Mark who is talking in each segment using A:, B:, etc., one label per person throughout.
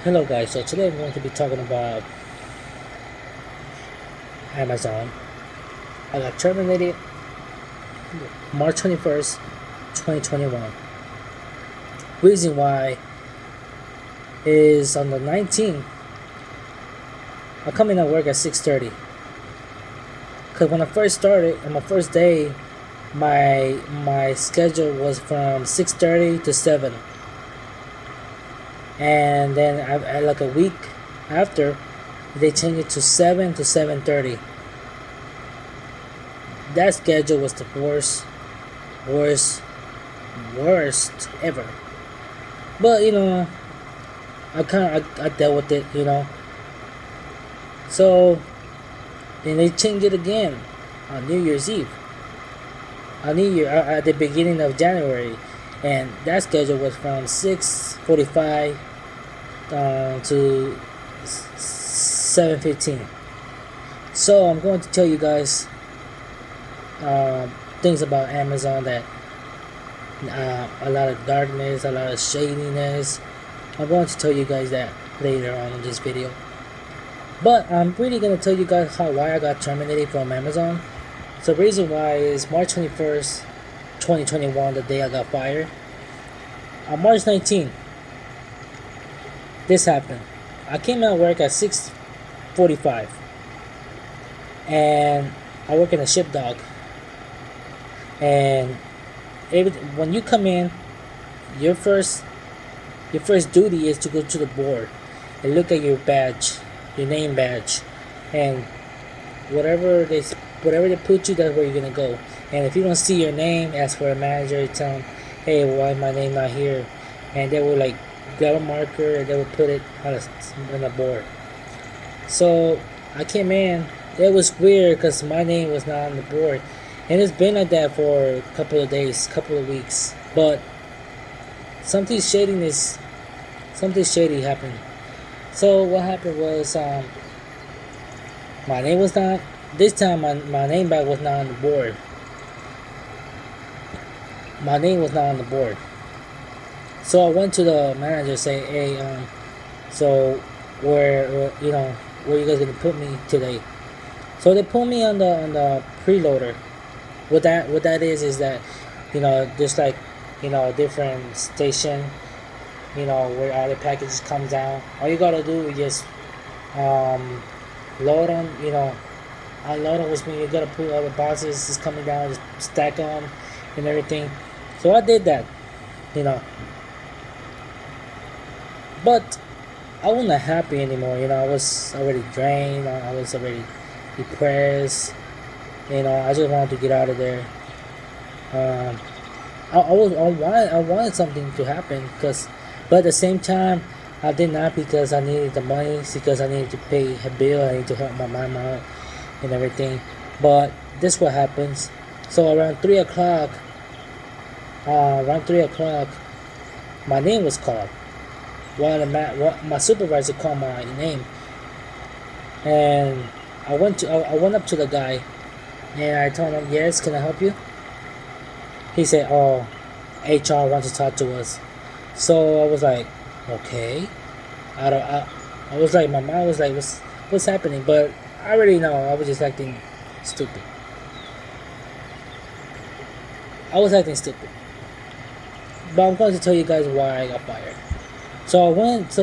A: Hello guys, so today I'm going to be talking about Amazon. I got terminated March 21st, 2021. Reason why is on the 19th, I come in at work at 6:30. Cause when I first started, on my first day, my schedule was from 6:30 to 7. And then I like a week after, they changed it to 7 to 7:30. That schedule was the worst ever. But I dealt with it. So then they changed it again on New Year's Eve, on New Year at the beginning of January, and that schedule was from 6:45 to 7:15. So I'm going to tell you guys things about Amazon that a lot of darkness, a lot of shadiness. I'm going to tell you guys that later on in this video. But I'm really going to tell you guys why I got terminated from Amazon. So the reason why is March 21st, 2021, the day I got fired. On March 19th, this happened. I came out of work at 6:45, and I work in a ship dock. And when you come in, your first duty is to go to the board and look at your badge, your name badge, and whatever they put you, that's where you're gonna go. And if you don't see your name, ask for a manager. You tell them, hey, why is my name not here? And they will grab a marker and they will put it on the board. So I came in. It was weird because my name was not on the board, and it's been like that for a couple of days, couple of weeks. But something shady happened. So what happened was my name was not this time. My name bag was not on the board. My name was not on the board. So I went to the manager, say, hey, so where you guys gonna put me today? So they put me on the preloader. What that is that, just like, a different station, where all the packages come down. All you gotta do is just load them, unload them, which means you gotta put all the boxes just coming down, just stack them and everything. So I did that, but I wasn't happy anymore. I was already drained. I was already depressed. I just wanted to get out of there. I wanted something to happen, but at the same time, I did not, because I needed the money, because I needed to pay a bill. I needed to help my mom out and everything. But this what happens. So around 3 o'clock, my name was called. My supervisor called my name, and I went up to the guy, and I told him, yes, can I help you? He said, oh, HR wants to talk to us. So I was like, okay. I was like, my mind was like, what's happening? But I already know. I was just acting stupid. But I'm going to tell you guys why I got fired. So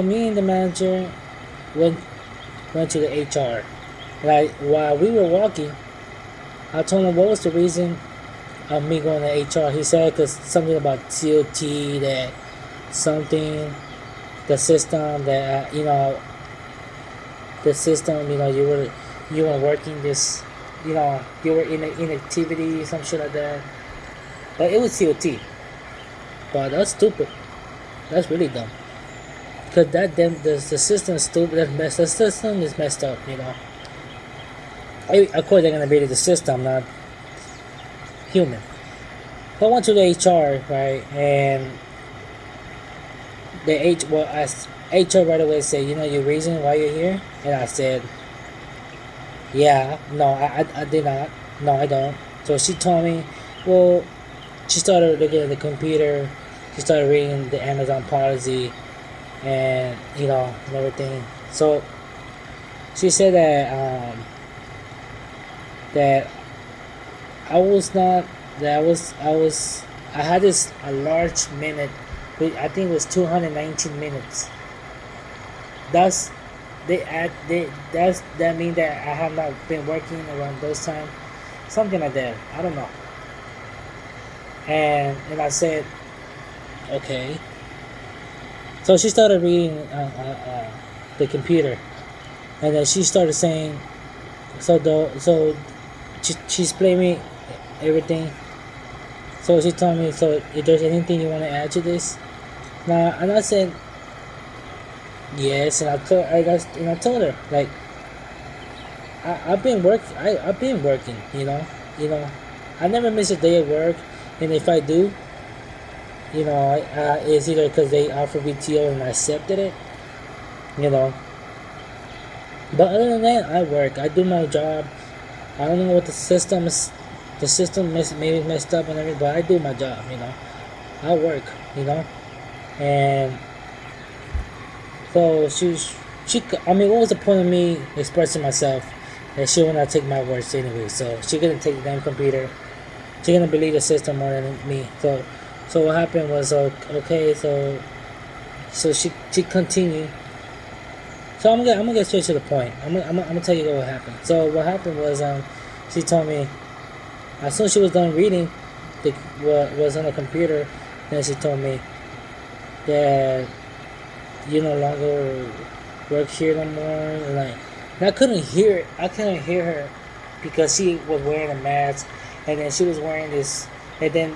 A: me and the manager went to the HR. While we were walking, I told him what was the reason of me going to HR. He said because something about COT, that something, the system that you were working this, you were in inactivity, some shit like that. But it was COT. But that's stupid. That's really dumb. Because the system is stupid. The system is messed up. Of course, they're gonna be the system, not human. So I went to the HR, right, and HR right away said, your reason why you're here, and I said, yeah, no, I did not, no, I don't. So she told me, well, she started looking at the computer, she started reading the Amazon policy, and and everything. So she said that I was not that I had this a large minute. I think it was 219 minutes. That's that mean that I have not been working around those time, something like that. I don't know. And I said, okay. So she started reading the computer, and then she started saying, she explained me everything. So she told me, so if there's anything you want to add to this, now, and I said yes, and I told her like I've been working, you know, I never miss a day of work, and if I do, it's either because they offer VTO and I accepted it, you know. But other than that, I work. I do my job. I don't know what the system is. The system maybe messed up and everything, but I do my job. I work. And so she. I mean, what was the point of me expressing myself? That she would not take my words anyway. So she couldn't take the damn computer. She couldn't believe the system more than me. So what happened was okay. So she continued. So I'm gonna get straight to the point. I'm gonna tell you what happened. So what happened was she told me as soon as she was done reading what was on the computer, then she told me that you no longer work here no more. And I couldn't hear it. I couldn't hear her because she was wearing a mask, and then she was wearing this, and then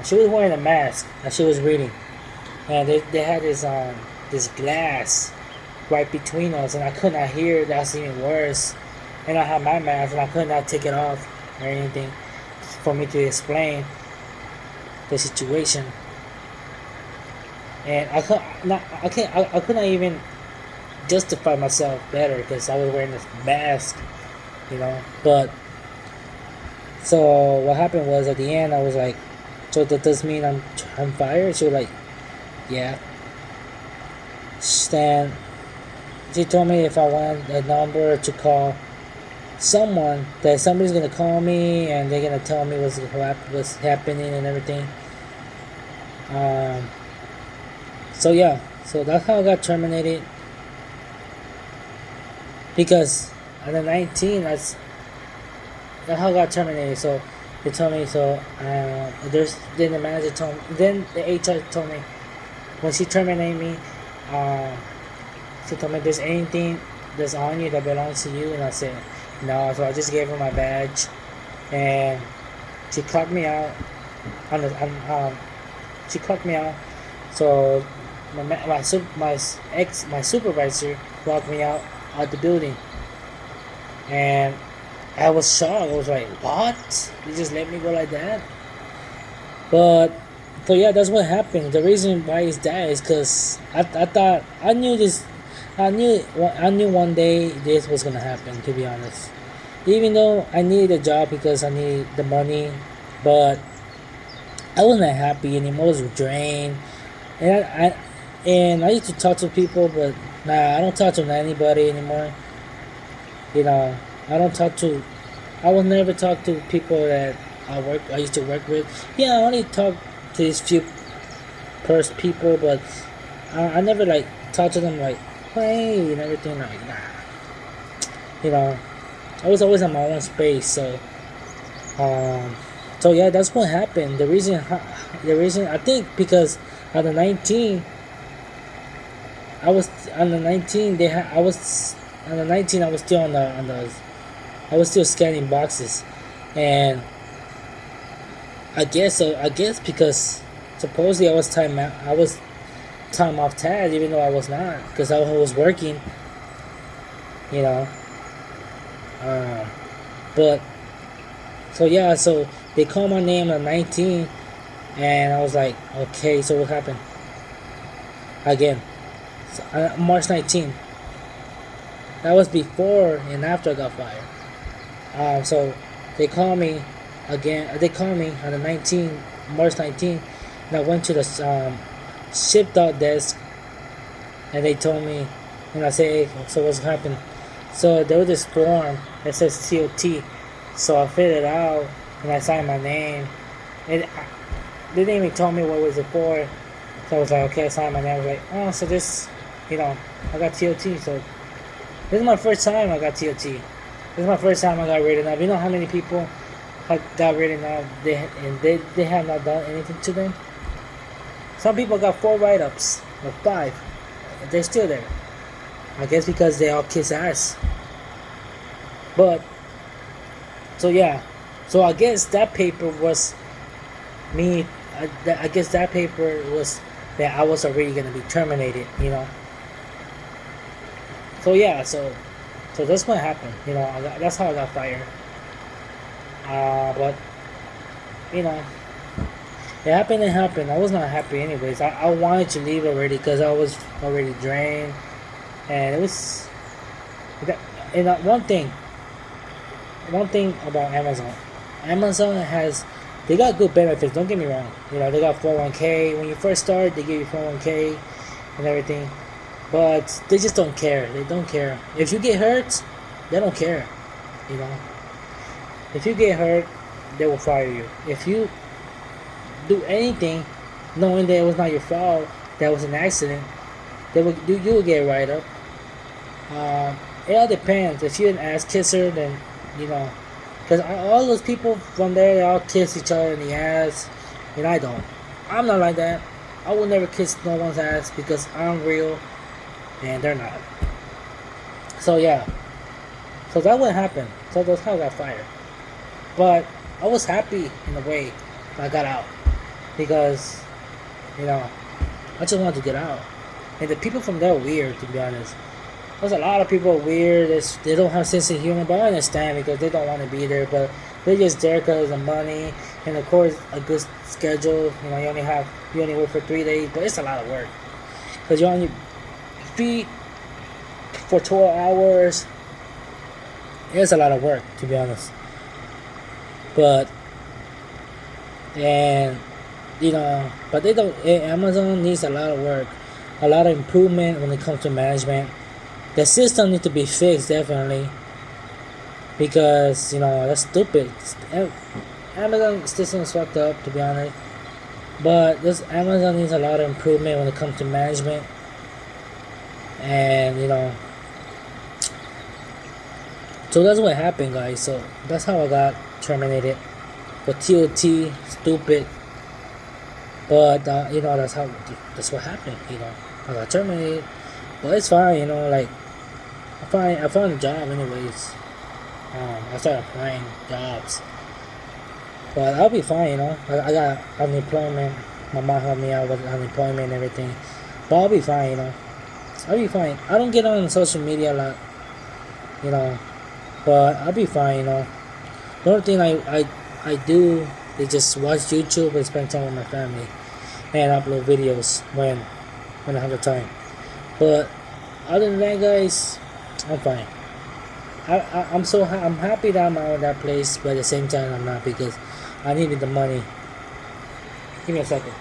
A: she was wearing a mask as she was reading, and they had this glass right between us, and I could not hear. That's even worse. And I had my mask, and I could not take it off or anything for me to explain the situation. And I could not even justify myself better because I was wearing this mask, But so what happened was at the end I was like, so that does mean I'm fired? She was like, yeah. Then she told me if I want a number to call someone, that somebody's gonna call me and they're gonna tell me what's happening and everything. So yeah, so that's how I got terminated. Because at the 19, that's how I got terminated. So they told me then the manager told me, then the HR told me when she terminated me. She told me there's anything that's on you that belongs to you, and I said no. So I just gave her my badge, and she clocked me out. She clocked me out. So my supervisor locked me out the building, and I was shocked. I was like, "What? You just let me go like that?" But so yeah, that's what happened. The reason why is that is because I thought I knew this. I knew one day this was gonna happen. To be honest, even though I needed a job because I needed the money, but I wasn't happy anymore. I was drained, and I used to talk to people, but nah, I don't talk to anybody anymore. I don't talk to. I will never talk to people that I used to work with. Yeah, I only talk to these few people, but I never talk to them like, hey, and everything. Like, nah. I was always in my own space. So yeah, that's what happened. The reason I think because on the 19, I was on the 19. I was on the 19. I was still I was still scanning boxes, and I guess so. I guess because supposedly I was time off task, even though I was not, because I was working. But so yeah, so they called my name at 19, and I was like, okay, so what happened? Again, so, March 19. That was before and after I got fired. So they called me again. They called me on the 19, March 19, and I went to the shipped out desk, and they told me, and I said, hey, so what's happened? So there was this form that says TOT, so I filled it out and I signed my name, and they didn't even tell me what was it for. So I was like, okay, I signed my name. I was like, oh, so this, I got TOT. So this is my first time I got TOT. This is my first time I got written up. You know how many people got written up, they have not done anything to them? Some people got 4 write-ups or 5. They're still there. I guess because they all kiss ass. But so yeah, so I guess that paper was me. I guess that paper was that I was already gonna be terminated. So yeah, so that's what happened. That's how I got fired. But it happened. It happened. I was not happy anyways. I wanted to leave already because I was already drained, and it was. And one thing about Amazon they got good benefits. Don't get me wrong. They got 401k. When you first start, they give you 401k and everything, but they just don't care. They don't care if you get hurt. They don't care. If you get hurt, they will fire you. If you do anything knowing that it was not your fault, that was an accident, you will get right up. It all depends. If you're an ass kisser, then because all those people from there, they all kiss each other in the ass, and I don't. I'm not like that. I will never kiss no one's ass because I'm real and they're not. So yeah, so that what happened. So that's how I got fired. But I was happy in a way I got out because I just wanted to get out. And the people from there are weird, to be honest. There's a lot of people weird. They don't have sense of humor, but I understand because they don't want to be there. But they're just there because of money and of course a good schedule. You only work for 3 days, but it's a lot of work because you're on your feet for 12 hours. It's a lot of work, to be honest. But but they don't. Amazon needs a lot of work, a lot of improvement when it comes to management. The system needs to be fixed, definitely, because that's stupid. Amazon system is fucked up, to be honest. But this Amazon needs a lot of improvement when it comes to management, and so that's what happened, guys. So that's how I got terminated for TOT. Stupid, but that's what happened. I got terminated, but it's fine. I found a job anyways. I started applying jobs, but I'll be fine. I got unemployment. My mom helped me out with unemployment and everything, but I'll be fine. I'll be fine. I don't get on social media a lot, but I'll be fine. The only thing I do is just watch YouTube and spend time with my family and upload videos when I have the time. But other than that, guys, I'm fine. I'm happy that I'm out of that place, but at the same time I'm not because I needed the money. Give me a second.